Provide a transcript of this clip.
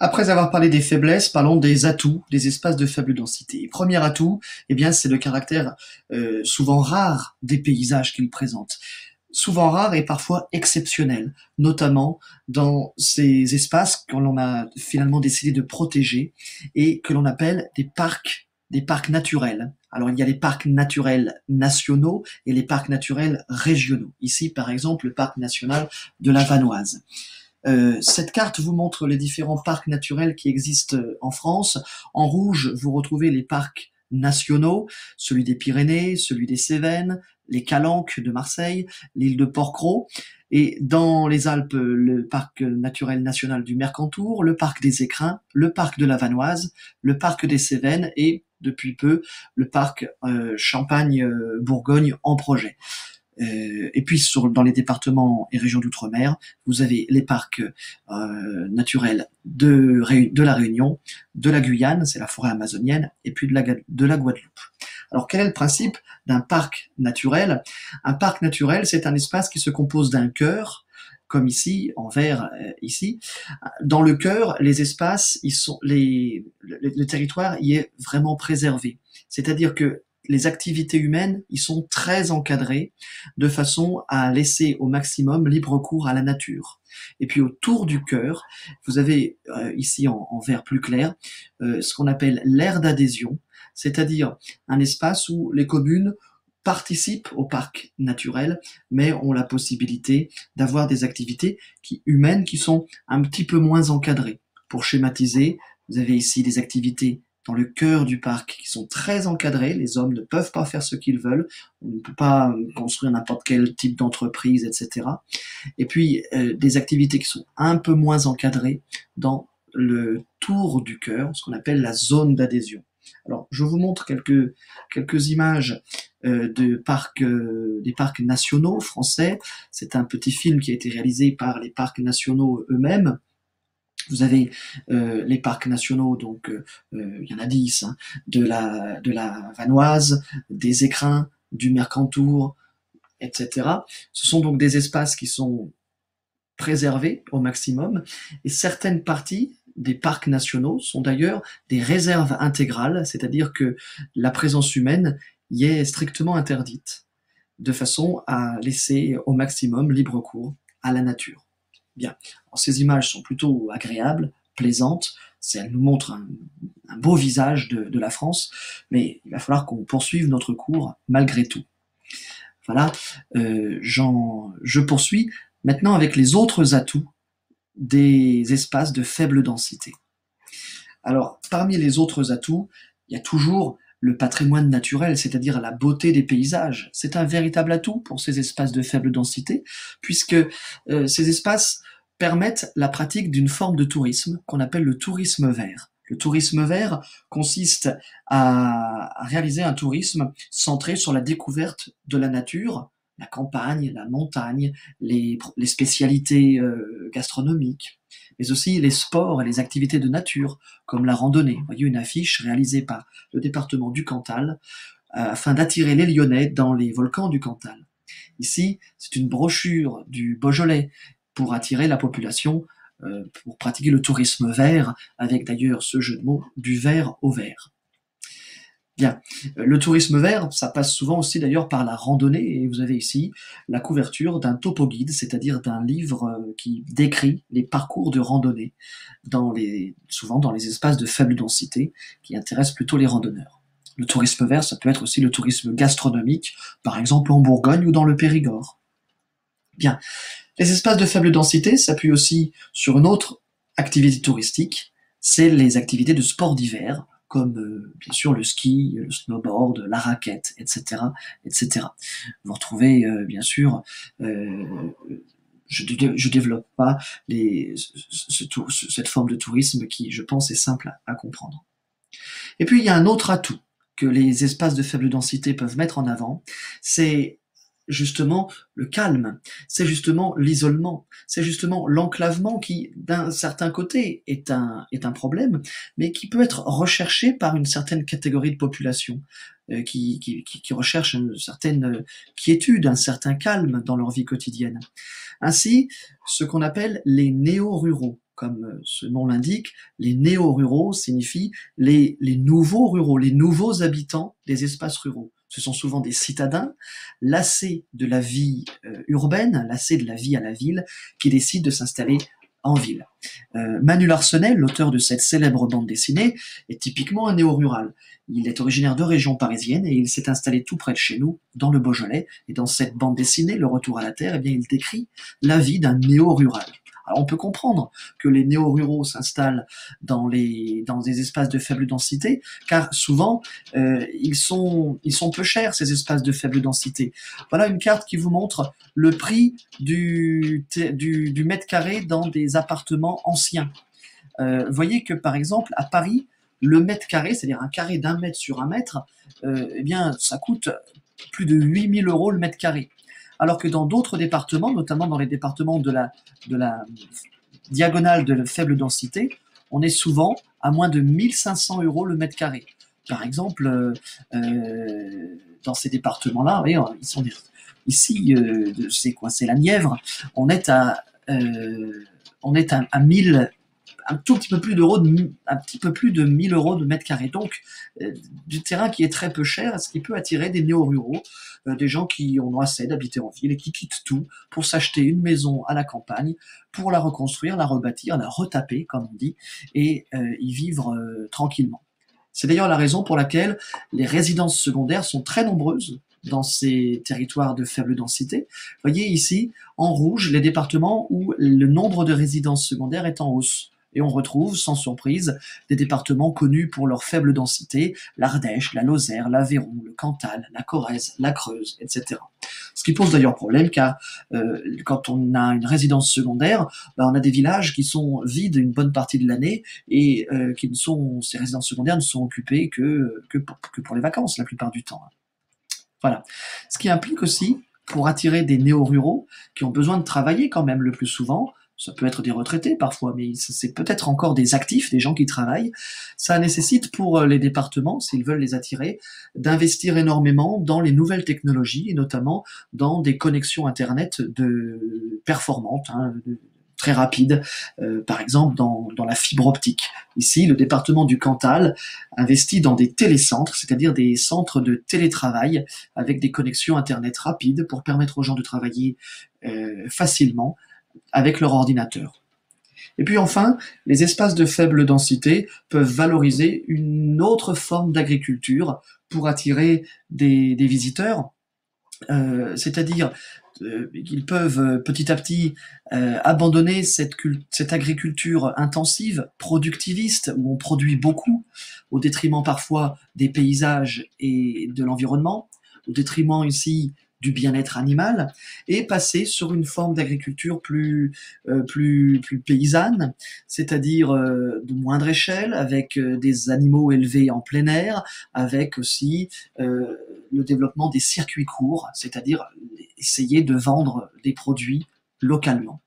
Après avoir parlé des faiblesses, parlons des atouts des espaces de faible densité. Premier atout, eh bien, c'est le caractère souvent rare des paysages qu'ils présentent. Souvent rare et parfois exceptionnel, notamment dans ces espaces que l'on a finalement décidé de protéger et que l'on appelle des parcs naturels. Alors il y a les parcs naturels nationaux et les parcs naturels régionaux. Ici, par exemple, le parc national de la Vanoise. Cette carte vous montre les différents parcs naturels qui existent en France. En rouge, vous retrouvez les parcs nationaux, celui des Pyrénées, celui des Cévennes, les Calanques de Marseille, l'île de Porquerolles, et dans les Alpes, le parc naturel national du Mercantour, le parc des Écrins, le parc de la Vanoise, le parc des Cévennes et, depuis peu, le parc Champagne-Bourgogne en projet. Et puis dans les départements et régions d'outre-mer, vous avez les parcs naturels de la Réunion, de la Guyane, c'est la forêt amazonienne, et puis de la Guadeloupe. Alors quel est le principe d'un parc naturel? Un parc naturel, c'est un espace qui se compose d'un cœur, comme ici, en vert ici. Dans le cœur, les espaces, le territoire y est vraiment préservé. C'est-à-dire que les activités humaines y sont très encadrées de façon à laisser au maximum libre cours à la nature. Et puis autour du cœur, vous avez ici en vert plus clair ce qu'on appelle l'aire d'adhésion, c'est-à-dire un espace où les communes participent au parc naturel, mais ont la possibilité d'avoir des activités humaines qui sont un petit peu moins encadrées. Pour schématiser, vous avez ici des activités dans le cœur du parc qui sont très encadrées. Les hommes ne peuvent pas faire ce qu'ils veulent. On ne peut pas construire n'importe quel type d'entreprise, etc. Et puis des activités qui sont un peu moins encadrées dans le tour du cœur, ce qu'on appelle la zone d'adhésion. Alors, je vous montre quelques images des parcs nationaux français. C'est un petit film qui a été réalisé par les parcs nationaux eux-mêmes. Vous avez les parcs nationaux, donc il y en a 10, hein, de la Vanoise, des Écrins, du Mercantour, etc. Ce sont donc des espaces qui sont préservés au maximum, et certaines parties des parcs nationaux sont d'ailleurs des réserves intégrales, c'est-à-dire que la présence humaine y est strictement interdite, de façon à laisser au maximum libre cours à la nature. Bien. Alors, ces images sont plutôt agréables, plaisantes, elles nous montrent un beau visage de la France, mais il va falloir qu'on poursuive notre cours malgré tout. Voilà, je poursuis maintenant avec les autres atouts des espaces de faible densité. Alors, parmi les autres atouts, il y a toujours le patrimoine naturel, c'est-à-dire la beauté des paysages. C'est un véritable atout pour ces espaces de faible densité, puisque ces espaces permettent la pratique d'une forme de tourisme qu'on appelle le tourisme vert. Le tourisme vert consiste à réaliser un tourisme centré sur la découverte de la nature, la campagne, la montagne, les spécialités gastronomiques, mais aussi les sports et les activités de nature, comme la randonnée. Vous voyez une affiche réalisée par le département du Cantal afin d'attirer les Lyonnais dans les volcans du Cantal. Ici, c'est une brochure du Beaujolais pour attirer la population, pour pratiquer le tourisme vert, avec d'ailleurs ce jeu de mots du vert au vert. Bien, le tourisme vert, ça passe souvent aussi d'ailleurs par la randonnée, et vous avez ici la couverture d'un topo-guide, c'est-à-dire d'un livre qui décrit les parcours de randonnée, souvent dans les espaces de faible densité, qui intéressent plutôt les randonneurs. Le tourisme vert, ça peut être aussi le tourisme gastronomique, par exemple en Bourgogne ou dans le Périgord. Bien, les espaces de faible densité s'appuient aussi sur une autre activité touristique, c'est les activités de sport d'hiver, comme bien sûr le ski, le snowboard, la raquette, etc., etc. Vous retrouvez bien sûr, je développe pas cette forme de tourisme qui, je pense, est simple à comprendre. Et puis il y a un autre atout que les espaces de faible densité peuvent mettre en avant, c'est justement le calme, c'est justement l'isolement, c'est justement l'enclavement qui, d'un certain côté, est un problème, mais qui peut être recherché par une certaine catégorie de population, qui recherche une certaine quiétude, un certain calme dans leur vie quotidienne. Ainsi, ce qu'on appelle les néo-ruraux, comme ce nom l'indique, les néo-ruraux signifient les nouveaux ruraux, les nouveaux habitants des espaces ruraux. Ce sont souvent des citadins, lassés de la vie urbaine, lassés de la vie à la ville, qui décident de s'installer en ville. Manu Larsenet, l'auteur de cette célèbre bande dessinée, est typiquement un néo-rural. Il est originaire de région parisienne et il s'est installé tout près de chez nous, dans le Beaujolais. Et dans cette bande dessinée, Le Retour à la Terre, eh bien, il décrit la vie d'un néo-rural. Alors on peut comprendre que les néo-ruraux s'installent dans des espaces de faible densité, car souvent ils sont peu chers, ces espaces de faible densité. Voilà une carte qui vous montre le prix du mètre carré dans des appartements anciens. Voyez que par exemple à Paris, le mètre carré, c'est-à-dire un carré d'un mètre sur un mètre, eh bien ça coûte plus de 8 000 € le mètre carré. Alors que dans d'autres départements, notamment dans les départements de la diagonale de faible densité, on est souvent à moins de 1 500 € le mètre carré. Par exemple, dans ces départements-là, vous voyez, ils sont ici, c'est quoi? C'est la Nièvre. On est à 1000, un tout petit peu plus un petit peu plus de 1 000 € de mètre carré. Donc, du terrain qui est très peu cher, ce qui peut attirer des néo-ruraux, des gens qui ont assez d'habiter en ville et qui quittent tout pour s'acheter une maison à la campagne, pour la reconstruire, la rebâtir, la retaper, comme on dit, et y vivre tranquillement. C'est d'ailleurs la raison pour laquelle les résidences secondaires sont très nombreuses dans ces territoires de faible densité. Vous voyez ici, en rouge, les départements où le nombre de résidences secondaires est en hausse. Et on retrouve, sans surprise, des départements connus pour leur faible densité, l'Ardèche, la Lozère, l'Aveyron, le Cantal, la Corrèze, la Creuse, etc. Ce qui pose d'ailleurs problème, car quand on a une résidence secondaire, on a des villages qui sont vides une bonne partie de l'année et ces résidences secondaires ne sont occupées que pour les vacances la plupart du temps. Voilà. Ce qui implique aussi, pour attirer des néo-ruraux qui ont besoin de travailler quand même le plus souvent, ça peut être des retraités parfois, mais c'est peut-être encore des actifs, des gens qui travaillent. Ça nécessite pour les départements, s'ils veulent les attirer, d'investir énormément dans les nouvelles technologies, et notamment dans des connexions Internet performantes, très rapides, par exemple dans la fibre optique. Ici, le département du Cantal investit dans des télécentres, c'est-à-dire des centres de télétravail avec des connexions Internet rapides pour permettre aux gens de travailler facilement avec leur ordinateur. Et puis enfin, les espaces de faible densité peuvent valoriser une autre forme d'agriculture pour attirer des visiteurs, c'est-à-dire qu'ils peuvent petit à petit abandonner cette agriculture intensive, productiviste, où on produit beaucoup, au détriment parfois des paysages et de l'environnement, au détriment ici du bien-être animal, et passer sur une forme d'agriculture plus paysanne, c'est-à-dire de moindre échelle, avec des animaux élevés en plein air, avec aussi le développement des circuits courts, c'est-à-dire essayer de vendre des produits localement.